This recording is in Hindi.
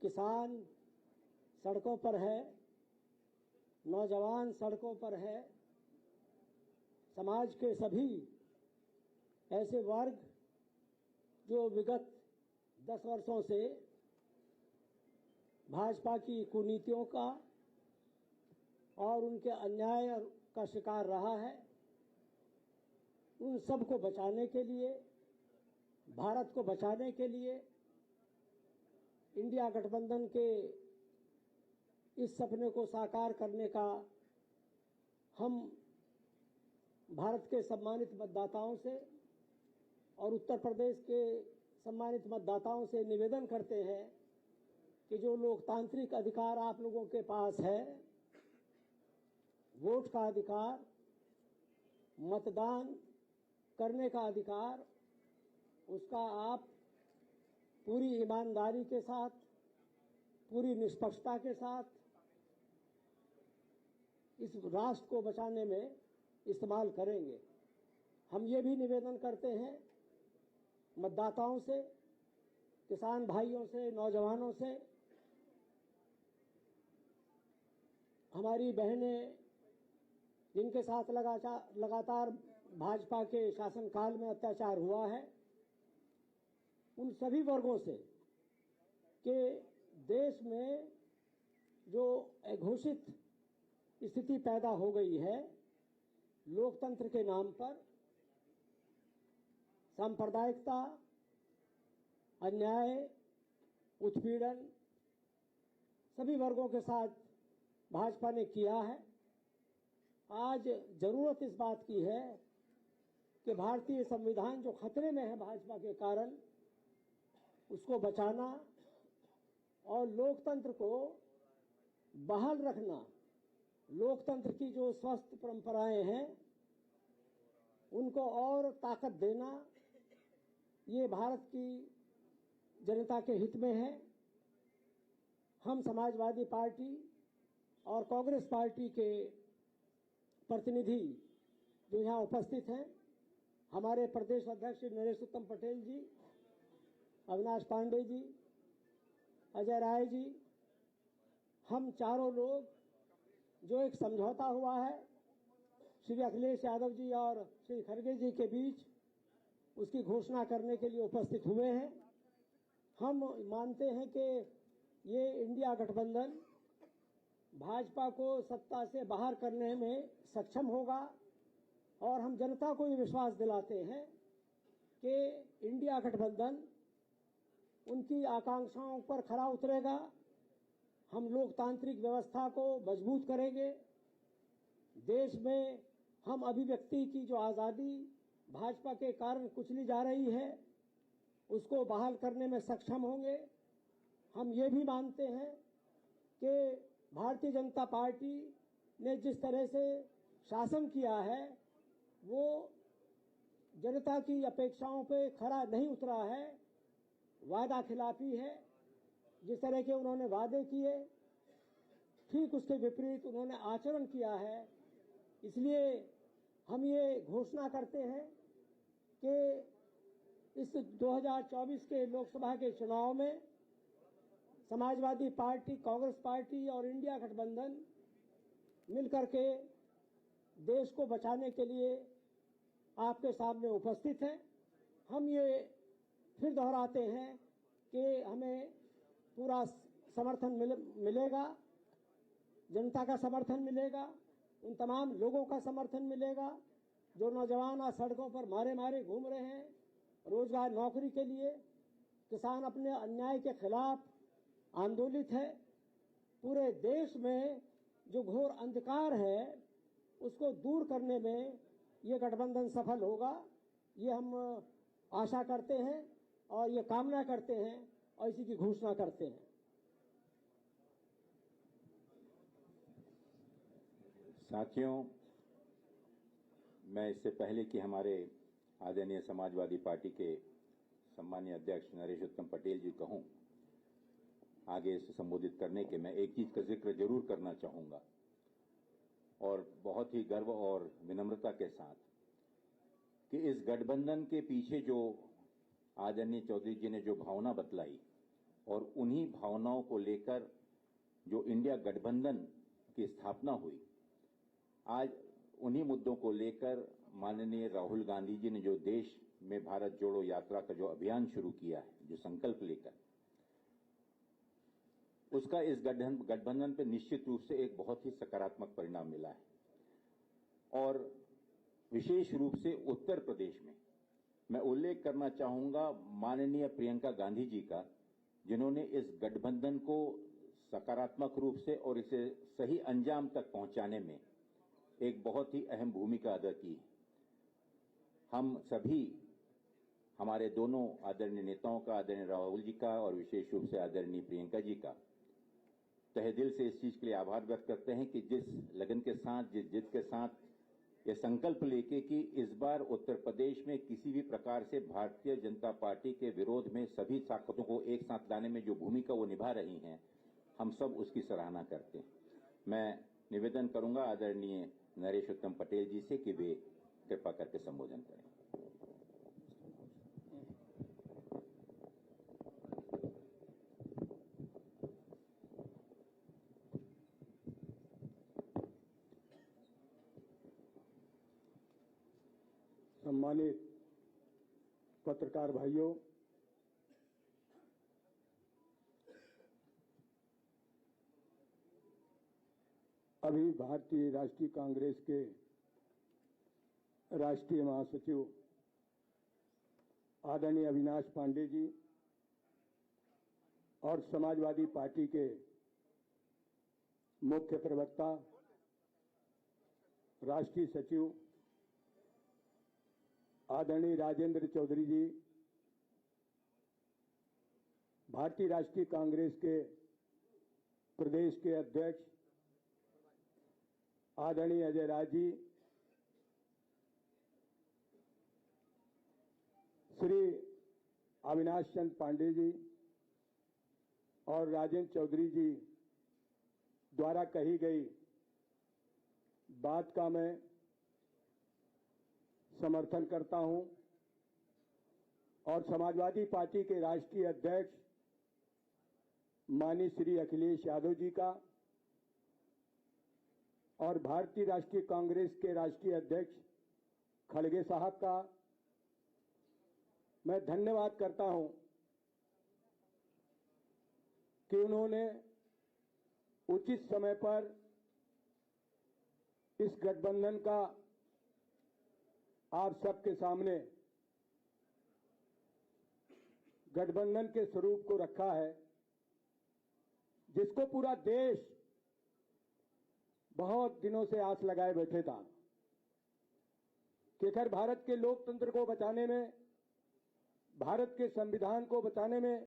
किसान सड़कों पर है, नौजवान सड़कों पर है, समाज के सभी ऐसे वर्ग जो विगत 10 वर्षों से भाजपा की कुनीतियों का और उनके अन्याय का शिकार रहा है, उन सब को बचाने के लिए, भारत को बचाने के लिए इंडिया गठबंधन के इस सपने को साकार करने का हम भारत के सम्मानित मतदाताओं से और उत्तर प्रदेश के सम्मानित मतदाताओं से निवेदन करते हैं कि जो लोकतांत्रिक अधिकार आप लोगों के पास है, वोट का अधिकार, मतदान करने का अधिकार, उसका आप पूरी ईमानदारी के साथ, पूरी निष्पक्षता के साथ इस राष्ट्र को बचाने में इस्तेमाल करेंगे। हम ये भी निवेदन करते हैं मतदाताओं से, किसान भाइयों से, नौजवानों से, हमारी बहनें जिनके साथ लगातार भाजपा के शासनकाल में अत्याचार हुआ है, उन सभी वर्गों से कि देश में जो अघोषित स्थिति पैदा हो गई है, लोकतंत्र के नाम पर सांप्रदायिकता, अन्याय, उत्पीड़न सभी वर्गों के साथ भाजपा ने किया है। आज जरूरत इस बात की है कि भारतीय संविधान जो खतरे में है भाजपा के कारण, उसको बचाना और लोकतंत्र को बहाल रखना, लोकतंत्र की जो स्वस्थ परंपराएं हैं उनको और ताकत देना, ये भारत की जनता के हित में है। हम समाजवादी पार्टी और कांग्रेस पार्टी के प्रतिनिधि जो यहाँ उपस्थित हैं, हमारे प्रदेश अध्यक्ष नरेश उत्तम पटेल जी, अविनाश पांडे जी, अजय राय जी, हम चारों लोग जो एक समझौता हुआ है श्री अखिलेश यादव जी और श्री खड़गे जी के बीच, उसकी घोषणा करने के लिए उपस्थित हुए हैं। हम मानते हैं कि ये इंडिया गठबंधन भाजपा को सत्ता से बाहर करने में सक्षम होगा और हम जनता को ये विश्वास दिलाते हैं कि इंडिया गठबंधन उनकी आकांक्षाओं पर खरा उतरेगा। हम लोकतांत्रिक व्यवस्था को मजबूत करेंगे। देश में हम अभिव्यक्ति की जो आजादी भाजपा के कारण कुचली जा रही है, उसको बहाल करने में सक्षम होंगे। हम ये भी मानते हैं कि भारतीय जनता पार्टी ने जिस तरह से शासन किया है, वो जनता की अपेक्षाओं पे खरा नहीं उतरा है, वादा खिलाफी है। जिस तरह के उन्होंने वादे किए, ठीक उसके विपरीत उन्होंने आचरण किया है। इसलिए हम ये घोषणा करते हैं कि इस 2024 के लोकसभा के चुनाव में समाजवादी पार्टी, कांग्रेस पार्टी और इंडिया गठबंधन मिलकर के देश को बचाने के लिए आपके सामने उपस्थित हैं। हम ये फिर दोहराते हैं कि हमें पूरा समर्थन मिलेगा, जनता का समर्थन मिलेगा, उन तमाम लोगों का समर्थन मिलेगा जो नौजवान आज सड़कों पर मारे मारे घूम रहे हैं रोजगार नौकरी के लिए। किसान अपने अन्याय के खिलाफ आंदोलित है। पूरे देश में जो घोर अंधकार है उसको दूर करने में ये गठबंधन सफल होगा, ये हम आशा करते हैं और ये कामना करते हैं और इसी की घोषणा करते हैं। साथियों, मैं इससे पहले कि हमारे आदरणीय समाजवादी पार्टी के सम्मानीय अध्यक्ष नरेश उत्तम पटेल जी कहूं आगे इसे संबोधित करने के, मैं एक चीज का जिक्र जरूर करना चाहूंगा और बहुत ही गर्व और विनम्रता के साथ कि इस गठबंधन के पीछे जो आदरणीय चौधरी जी ने जो भावना बतलाई और उन्हीं भावनाओं को लेकर जो इंडिया गठबंधन की स्थापना हुई, आज उन्हीं मुद्दों को लेकर माननीय राहुल गांधी जी ने जो देश में भारत जोड़ो यात्रा का जो अभियान शुरू किया है, जो संकल्प लेकर, उसका इस गठबंधन पर निश्चित रूप से एक बहुत ही सकारात्मक परिणाम मिला है। और विशेष रूप से उत्तर प्रदेश में मैं उल्लेख करना चाहूंगा माननीय प्रियंका गांधी जी का, जिन्होंने इस गठबंधन को सकारात्मक रूप से और इसे सही अंजाम तक पहुंचाने में एक बहुत ही अहम भूमिका अदा की। हम सभी, हमारे दोनों आदरणीय नेताओं का, आदरणीय राहुल जी का और विशेष रूप से आदरणीय प्रियंका जी का तहे दिल से इस चीज के लिए आभार व्यक्त करते हैं कि जिस लगन के साथ, जिस जिद के साथ ये संकल्प लेके कि इस बार उत्तर प्रदेश में किसी भी प्रकार से भारतीय जनता पार्टी के विरोध में सभी ताकतों को एक साथ लाने में जो भूमिका वो निभा रही हैं, हम सब उसकी सराहना करते हैं। मैं निवेदन करूंगा आदरणीय नरेशोत्तम पटेल जी से कि वे कृपा करके संबोधन करें। सम्मानित पत्रकार भाइयों, अभी भारतीय राष्ट्रीय कांग्रेस के राष्ट्रीय महासचिव आदरणीय अविनाश पांडे जी और समाजवादी पार्टी के मुख्य प्रवक्ता राष्ट्रीय सचिव आदरणीय राजेंद्र चौधरी जी, भारतीय राष्ट्रीय कांग्रेस के प्रदेश के अध्यक्ष आदरणीय अजय राज जी, श्री अविनाश चंद पांडे जी और राजेंद्र चौधरी जी द्वारा कही गई बात का मैं समर्थन करता हूं और समाजवादी पार्टी के राष्ट्रीय अध्यक्ष माननीय श्री अखिलेश यादव जी का और भारतीय राष्ट्रीय कांग्रेस के राष्ट्रीय अध्यक्ष खड़गे साहब का मैं धन्यवाद करता हूं कि उन्होंने उचित समय पर इस गठबंधन का आप सबके सामने गठबंधन के स्वरूप को रखा है, जिसको पूरा देश बहुत दिनों से आस लगाए बैठे था कि अगर भारत के लोकतंत्र को बचाने में, भारत के संविधान को बचाने में